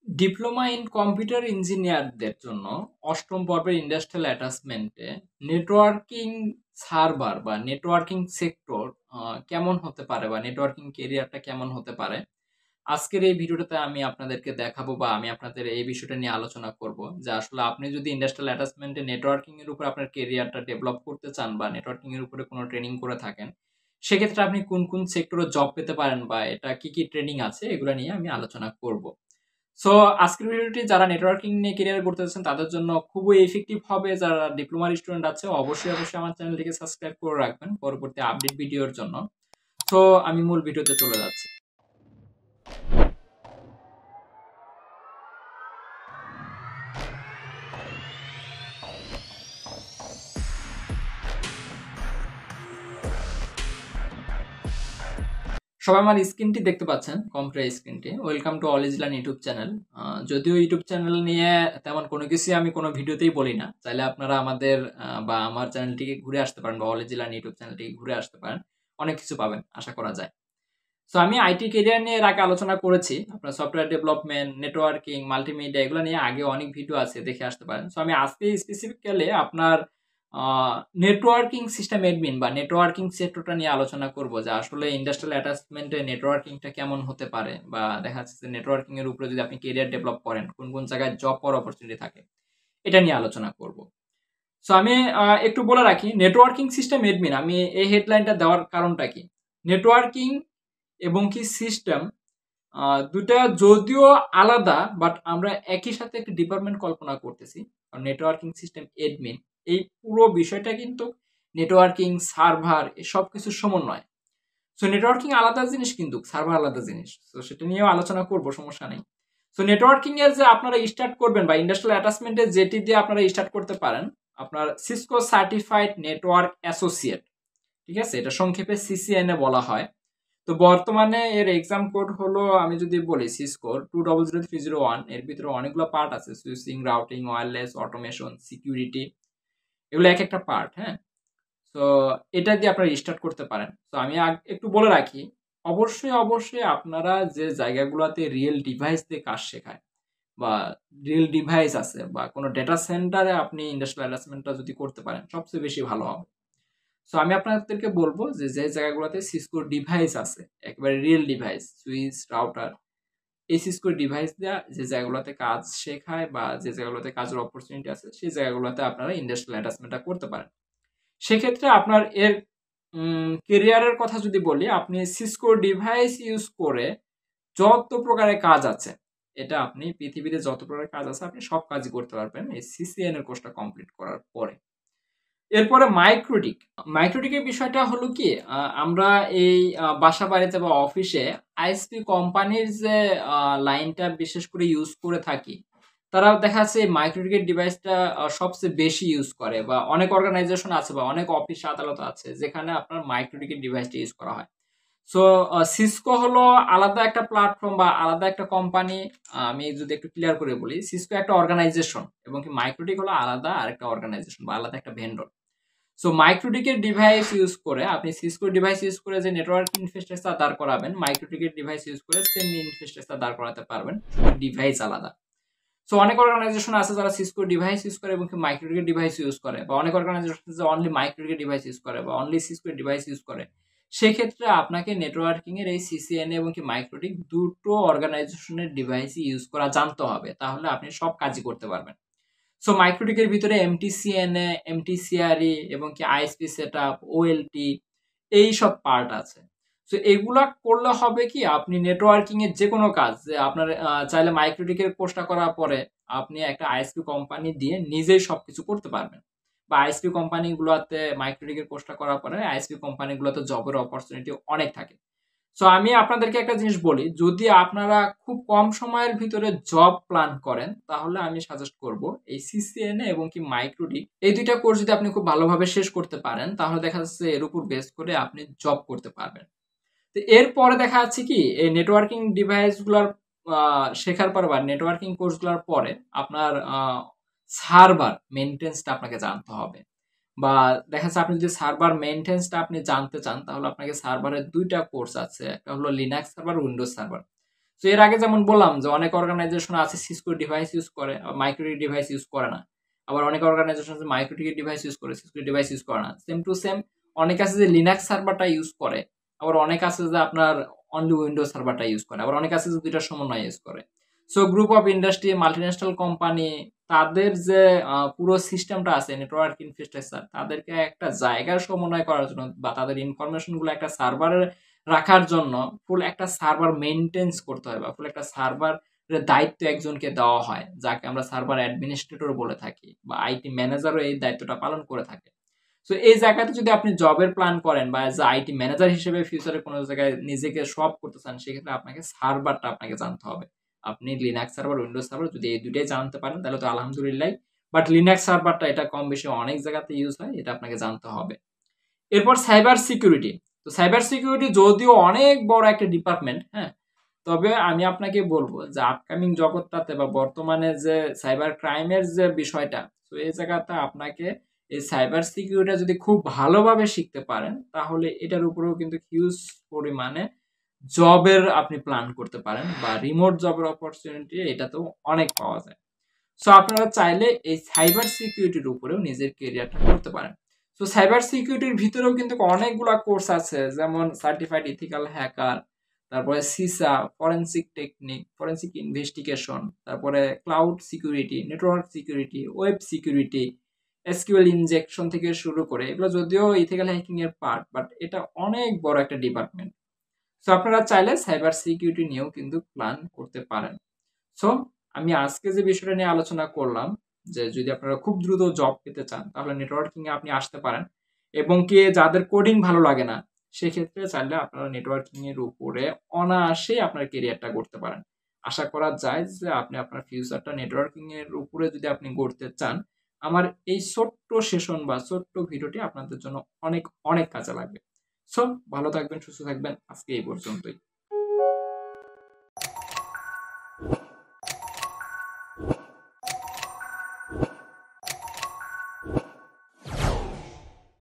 Diploma in computer ইঞ্জিনিয়ারদের জন্য অষ্টম পর্বের ইন্ডাস্ট্রিয়াল অ্যাটাচমেন্টে নেটওয়ার্কিং সার্ভার বা নেটওয়ার্কিং সেক্টর কেমন হতে পারে বা নেটওয়ার্কিং কেরিয়ারটা কেমন হতে পারে আজকের এই ভিডিওটাতে আমি আপনাদেরকে দেখাবো বা আমি আপনাদের এই বিষয়টা নিয়ে আলোচনা করব যে আসলে আপনি যদি ইন্ডাস্ট্রিয়াল অ্যাটাচমেন্টে নেটওয়ার্কিং এর উপর আপনার কেরিয়ারটা ডেভেলপ করতে চান বা নেটওয়ার্কিং এর উপরে কোনো ট্রেনিং করে থাকেন সেক্ষেত্রে আপনি কোন কোন সেক্টরে জব পেতে পারেন বা এটা কি কি ট্রেনিং আছে এগুলো নিয়ে আমি আলোচনা করব। সো আজকের ভিডিওটি যারা নেটওয়ার্কিং নিয়ে ক্যারিয়ার করতে চাচ্ছেন তাদের জন্য খুবই এফেক্টিভ হবে। যারা ডিপ্লোমার স্টুডেন্ট আছে অবশ্যই অবশ্যই আমার চ্যানেলটিকে সাবস্ক্রাইব করে রাখবেন পরবর্তী আপডেট ভিডিওর জন্য। সো আমি মূল ভিডিওতে চলে যাচ্ছি। সবাই আমার স্ক্রিনটি দেখতে পাচ্ছেন, কম্পিউটার স্ক্রিনটি। Welcome to all is learn YouTube channel. যদিও ইউটিউব চ্যানেল নিয়ে তেমন কোনো কিছুই আমি কোনো ভিডিওতেই বলি না, চাইলে আপনারা আমাদের বা আমার চ্যানেলটিকে ঘুরে আসতে পারেন বা অল ইজ লার্ন ইউটিউব চ্যানেলটিকে ঘুরে আসতে পারেন, অনেক কিছু পাবেন আশা করা যায়। সো আমি আইটি কেরিয়ার নিয়ে এর আগে আলোচনা করেছি, আপনার সফটওয়্যার ডেভেলপমেন্ট, নেটওয়ার্কিং, মাল্টিমিডিয়া এগুলো নিয়ে আগে অনেক ভিডিও আছে, দেখে আসতে পারেন। সো আমি আজকে স্পেসিফিক্যালি আপনার নেটওয়ার্কিং সিস্টেম অ্যাডমিন বা নেটওয়ার্কিং সেক্টরটা নিয়ে আলোচনা করব যে আসলে ইন্ডাস্ট্রিয়াল অ্যাটাচমেন্টে নেটওয়ার্কিংটা কেমন হতে পারে বা দেখা যাচ্ছে যে নেটওয়ার্কিং এর উপরে যদি আপনি কেরিয়ার ডেভেলপ করেন কোন কোন জায়গায় জব পাওয়ার অপরচুনিটি থাকে, এটা নিয়ে আলোচনা করব। সো আমি একটু বলে রাখি, নেটওয়ার্কিং সিস্টেম অ্যাডমিন আমি এই হেডলাইনটা দেওয়ার কারণটা কি, নেটওয়ার্কিং এবং কি সিস্টেম দুটা যদিও আলাদা, বাট আমরা একই সাথে একটা ডিপার্টমেন্ট কল্পনা করতেছি। নেটওয়ার্কিং সিস্টেম এডমিন এই পুরো বিষয়টা কিন্তু নেটওয়ার্কিং সার্ভার সব কিছুর সমন্বয়। সো নেটওয়ার্কিং আলাদা জিনিস কিন্তু সার্ভার আলাদা জিনিস, তো সেটা নিয়েও আলোচনা করবো, সমস্যা নেই। সো নেটওয়ার্কিং এর যে আপনারা স্টার্ট করবেন বা ইন্ডাস্ট্রিয়াল অ্যাটাচমেন্টে যেটি দিয়ে আপনারা স্টার্ট করতে পারেন, আপনার সিসকো সার্টিফাইড নেটওয়ার্ক অ্যাসোসিয়েট, ঠিক আছে, এটা সংক্ষেপে সিসিএনএ বলা হয়। তো বর্তমানে এর এক্সাম কোড হলো, আমি যদি বলি সিসকোর 200301, এর ভিতরে অনেকগুলো পার্ট আছে, switching, routing, wireless, automation, security, এগুলো এক একটা পার্ট। হ্যাঁ, তো এটা দিয়ে আপনারা স্টার্ট করতে পারেন। তো আমি একটু বলে রাখি, অবশ্যই অবশ্যই আপনারা যে জায়গাগুলোতে রিয়েল ডিভাইস দিয়ে কাজ শেখায় বা রিয়েল ডিভাইস আছে বা কোনো ডেটা সেন্টারে আপনি ইন্ডাস্ট্রিয়াল অ্যাটাচমেন্টটা যদি করতে পারেন সবচেয়ে বেশি ভালো হবে। সো আমি আপনাদেরকে বলবো যে যে জায়গাগুলোতে সিসকোর ডিভাইস আছে, একেবারে রিয়েল ডিভাইস, সুইচ, রাউটার, এই সিসকোর ডিভাইস দেওয়া যে জায়গাগুলোতে কাজ শেখায় বা যে জায়গাগুলোতে কাজের অপরচুনিটি আছে সেই জায়গাগুলোতে আপনারা ইন্ডাস্ট্রিয়াল অ্যাটাচমেন্টটা করতে পারেন। সেক্ষেত্রে আপনার এর কেরিয়ারের কথা যদি বলি, আপনি সিসকো ডিভাইস ইউজ করে যত প্রকারের কাজ আছে, এটা আপনি পৃথিবীতে যত প্রকারের কাজ আছে আপনি সব কাজই করতে পারবেন এই সিসিএন এর কোর্সটা কমপ্লিট করার পরে। এরপরে মাইক্রোটিক। মাইক্রোটিকের বিষয়টা হলো কি, আমরা এই বাসা বাড়িতে বা অফিসে আইএসপি কোম্পানির যে লাইনটা বিশেষ করে ইউজ করে থাকি, তারা দেখা যাচ্ছে এই মাইক্রোটিকের ডিভাইসটা সবচেয়ে বেশি ইউজ করে বা অনেক অর্গানাইজেশন আছে বা অনেক অফিস আদালত আছে যেখানে আপনার মাইক্রোটিকের ডিভাইসটা ইউজ করা হয়। সো সিসকো হলো আলাদা একটা প্ল্যাটফর্ম বা আলাদা একটা কোম্পানি। আমি যদি একটু ক্লিয়ার করে বলি, সিসকো একটা অর্গানাইজেশন এবং কি মাইক্রোটিক হলো আলাদা আরেকটা অর্গানাইজেশন বা আলাদা একটা ভেন্ডর। সো মাইক্রোটিকের ডিভাইস ইউজ করে আপনি সিসকো ডিভাইস ইউজ করে যে নেটওয়ার্ক ইনফ্রাস্ট্রাকচার দাঁড় করাবেন, মাইক্রোটিকের ডিভাইস ইউজ করে সেম ইনফ্রাস্ট্রাকচার দাঁড় করাতে পারবেন, ডিভাইস আলাদা। সো অনেক অর্গানাইজেশন আছে যারা সিসকো ডিভাইস ইউজ করে এবং মাইক্রোটিকের ডিভাইস ইউজ করে, বা অনেক অর্গানাইজেশন আছে অনলি মাইক্রোটিকের ডিভাইস ইউজ করে বা অনলি সিসকো ডিভাইস ইউজ করে। সেক্ষেত্রে আপনাকে নেটওয়ার্কিং এর এই সিসিএনএ এবং কি মাইক্রোটিক দুটো অর্গানাইজেশনের ডিভাইসই ইউজ করা জানতে হবে, তাহলে আপনি সব কাজই করতে পারবেন। সো মাইক্রোটিকের ভিতরে এমটিসিএনএ, এমটিসিআরই এবং কি আইএসপি সেটআপ, ওএলটি, এই সব পার্ট আছে। সো এগুলা করলে হবে কি, আপনি নেটওয়ার্কিং এর যে কোনো কাজ যে আপনার চাইলে মাইক্রোটিকের কোর্সটা করার পরে আপনি একটা আইএসপি কোম্পানি দিয়ে নিজেই সবকিছু করতে পারবেন, বা আইএসপি কোম্পানিগুলোতে মাইক্রোটিকের কোর্সটা করার পরে আইএসপি কোম্পানিগুলোতে জবের অপরচুনিটি অনেক থাকে। সো আমি আপনাদেরকে একটা জিনিস বলি, যদি আপনারা খুব কম সময়ের ভিতরে জব প্ল্যান করেন তাহলে আমি সাজেস্ট করব এই সিসিএনএ এবং কি মাইক্রোটিক এই দুইটা কোর্স যদি আপনি খুব ভালোভাবে শেষ করতে পারেন তাহলে দেখা যাচ্ছে এর উপর বেস করে আপনি জব করতে পারবেন। তো এরপরে দেখা যাচ্ছে কি, এই নেটওয়ার্কিং ডিভাইসগুলোর শেখার পর বা নেটওয়ার্কিং কোর্সগুলোর পরে আপনার সার্ভার মেইনটেন্সটা আপনাকে জানতে হবে, বা দেখা যাচ্ছে আপনি যদি সার্ভার মেইনটেন্সটা আপনি জানতে চান তাহলে আপনাকে সার্ভারের দুইটা কোর্স আছে, একটা হলো লিনাক্স সার্ভার, উইন্ডোজ সার্ভার। তো এর আগে যেমন বললাম যে অনেক অর্গানাইজেশন আছে সিসকো ডিভাইস ইউজ করে, মাইক্রোটিক ডিভাইস ইউজ করে না। আবার অনেক অর্গানাইজেশন আছে মাইক্রোটিক ডিভাইস ইউজ করে, সিসকো ডিভাইস ইউজ করে না। সেম টু সেম অনেক আছে যে লিনাক্স সার্ভারটা ইউজ করে, আবার অনেক আছে যে আপনার অনলি উইন্ডোজ সার্ভারটা ইউজ করে, আবার অনেক আছে যে দুইটার সমন্বয় ইউজ করে। So group of industry, multinational company, তাদের যে পুরো সিস্টেমটা আছে নেটওয়ার্ক ইনফ্রাস্ট্রাকচার, তাদেরকে একটা জায়গার সমন্বয় করার জন্য বা তাদের ইনফরমেশন গুলো একটা সার্ভারে রাখার জন্য ফুল একটা সার্ভার মেইনটেন্স করতে হয় বা ফুল একটা সার্ভার দায়িত্ব একজনকে দেওয়া হয়, যাকে আমরা সার্ভার অ্যাডমিনিস্ট্রেটর বলে থাকি, বা আইটি ম্যানেজারও এই দায়িত্বটা পালন করে থাকে। সো এই জায়গাতে যদি আপনি জবের প্ল্যান করেন বা এজ আইটি ম্যানেজার হিসেবে ফিউচারে কোনো জায়গায় নিজেকে সব করতে চান, সেক্ষেত্রে আপনাকে সার্ভারটা আপনাকে জানতে হবে। আপনি লিনাক্স সার্ভার, উইন্ডোজ সার্ভার যদি এই দুইটাই জানতে পারেন তাহলে তো আলহামদুলিল্লাহ। বাট লিনাক্স সার্ভারটা এটা কম বেশি অনেক জায়গাতে ইউজ হয়, এটা আপনাকে জানতে হবে। এরপর সাইবার সিকিউরিটি। তো সাইবার সিকিউরিটি যদিও অনেক বড় একটা ডিপার্টমেন্ট, হ্যাঁ, তবে আমি আপনাকে বলবো যে আপকামিং জগৎটাতে বা বর্তমানে যে সাইবার ক্রাইমের যে বিষয়টা, তো এই জায়গাতে আপনাকে এই সাইবার সিকিউরিটি যদি খুব ভালোভাবে শিখতে পারেন, তাহলে এটার উপরেও কিন্তু হিউজ পরিমাণে জবের আপনি প্ল্যান করতে পারেন, বা রিমোট জবের অপরচুনিটি এটাতেও অনেক পাওয়া যায়। সো আপনারা চাইলে এই সাইবার সিকিউরিটির উপরেও নিজের কেরিয়ারটা করতে পারেন। সো সাইবার সিকিউরিটির ভিতরেও কিন্তু অনেকগুলা কোর্স আছে, যেমন সার্টিফাইড ইথিক্যাল হ্যাকার, তারপরে সিসা, ফরেনসিক টেকনিক, ফরেনসিক ইনভেস্টিগেশন, তারপরে cloud security, network security, web security, SQL injection থেকে শুরু করে, এগুলো যদিও ইথিক্যাল হ্যাকিং এর পার্ট, বাট এটা অনেক বড় একটা ডিপার্টমেন্ট। সো আপনারা চাইলে সাইবার সিকিউরিটি নিয়েও কিন্তু প্ল্যান করতে পারেন। সো আমি আজকে যে বিষয়টা নিয়ে আলোচনা করলাম, যে যদি আপনারা খুব দ্রুত জব পেতে চান তাহলে নেটওয়ার্কিং এ আপনি আসতে পারেন, এবং কি যাদের কোডিং ভালো লাগে না সেক্ষেত্রে চাইলে আপনারা নেটওয়ার্কিং এর উপরে অনায়াসে আপনার কেরিয়ারটা করতে পারেন। আশা করা যায় যে আপনি আপনার ফিউচারটা নেটওয়ার্কিং এর উপরে যদি আপনি গড়তে চান, আমার এই ছোট্ট সেশন বা ছোট্ট ভিডিওটি আপনাদের জন্য অনেক অনেক কাজে লাগবে। সো ভালো থাকবেন, সুস্থ থাকবেন, আজকে এই পর্যন্তই।